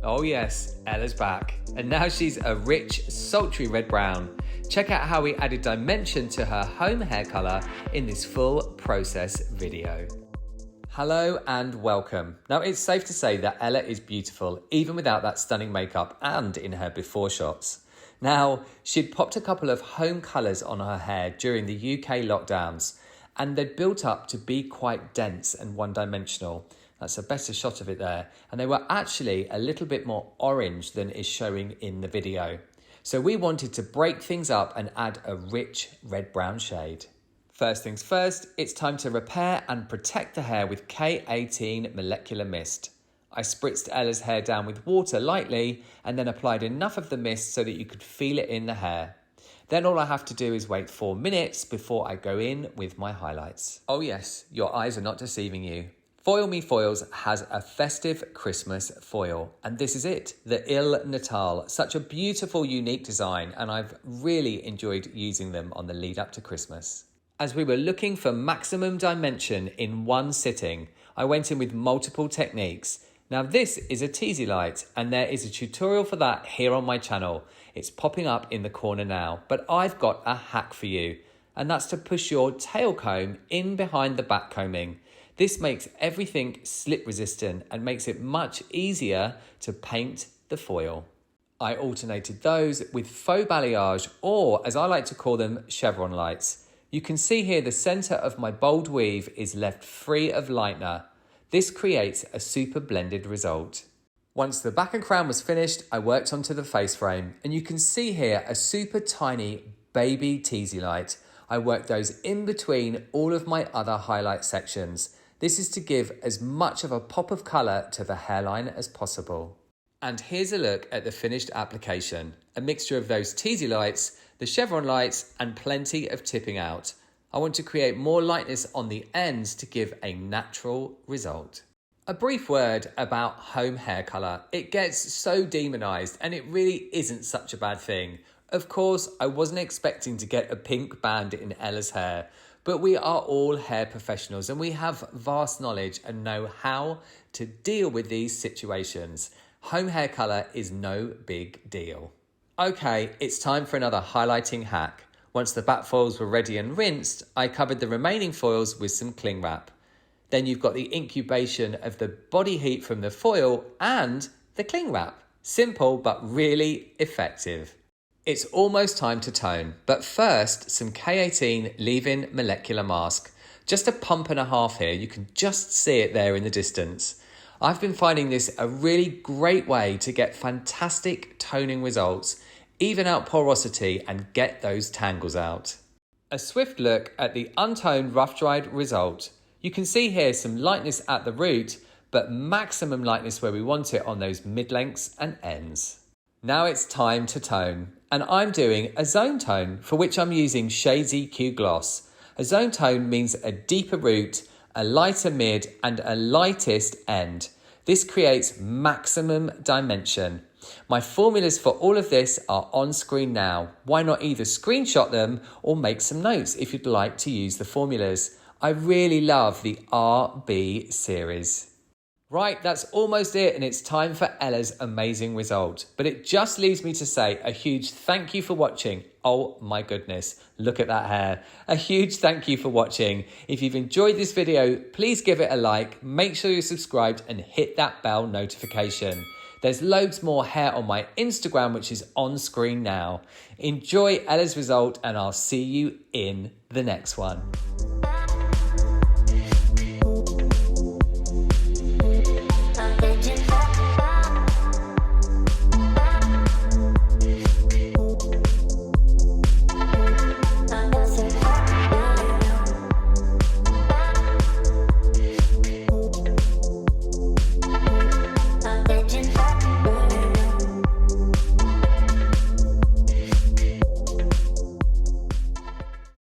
Oh yes, Ella's back. And now she's a rich, sultry red brown. Check out how we added dimension to her home hair color in this full process video. Hello and welcome. Now it's safe to say that Ella is beautiful, even without that stunning makeup and in her before shots. Now, she'd popped a couple of home colours on her hair during the UK lockdowns, and they'd built up to be quite dense and one-dimensional. That's a better shot of it there. And they were actually a little bit more orange than is showing in the video. So we wanted to break things up and add a rich red-brown shade. First things first, it's time to repair and protect the hair with K18 Molecular Mist. I spritzed Ella's hair down with water lightly and then applied enough of the mist so that you could feel it in the hair. Then all I have to do is wait 4 minutes before I go in with my highlights. Oh yes, your eyes are not deceiving you. Foil Me Foils has a festive Christmas foil, and this is it, the Il Natal. Such a beautiful, unique design, and I've really enjoyed using them on the lead up to Christmas. As we were looking for maximum dimension in one sitting, I went in with multiple techniques. Now this is a teasy light, and there is a tutorial for that here on my channel. It's popping up in the corner now, but I've got a hack for you, and that's to push your tail comb in behind the back combing. This makes everything slip resistant and makes it much easier to paint the foil. I alternated those with faux balayage, or as I like to call them, chevron lights. You can see here the center of my bold weave is left free of lightener. This creates a super blended result. Once the back and crown was finished, I worked onto the face frame, and you can see here a super tiny baby teasy light. I worked those in between all of my other highlight sections. This is to give as much of a pop of colour to the hairline as possible. And here's a look at the finished application. A mixture of those teasy lights, the chevron lights, and plenty of tipping out. I want to create more lightness on the ends to give a natural result. A brief word about home hair colour. It gets so demonised, and it really isn't such a bad thing. Of course, I wasn't expecting to get a pink band in Ella's hair, but we are all hair professionals and we have vast knowledge and know how to deal with these situations. Home hair colour is no big deal. Okay, it's time for another highlighting hack. Once the back foils were ready and rinsed, I covered the remaining foils with some cling wrap. Then you've got the incubation of the body heat from the foil and the cling wrap. Simple but really effective. It's almost time to tone, but first some K18 leave-in molecular mask. Just a pump and a half here, you can just see it there in the distance. I've been finding this a really great way to get fantastic toning results, even out porosity and get those tangles out. A swift look at the untoned rough-dried result. You can see here some lightness at the root, but maximum lightness where we want it on those mid-lengths and ends. Now it's time to tone, and I'm doing a zone tone for which I'm using Shades EQ Gloss. A zone tone means a deeper root, a lighter mid and a lightest end. This creates maximum dimension. My formulas for all of this are on screen now. Why not either screenshot them or make some notes if you'd like to use the formulas. I really love the RB series. Right, that's almost it, and it's time for Ella's amazing result. But it just leaves me to say a huge thank you for watching. Oh my goodness, look at that hair. A huge thank you for watching. If you've enjoyed this video, please give it a like, make sure you're subscribed and hit that bell notification. There's loads more hair on my Instagram, which is on screen now. Enjoy Ella's result, and I'll see you in the next one.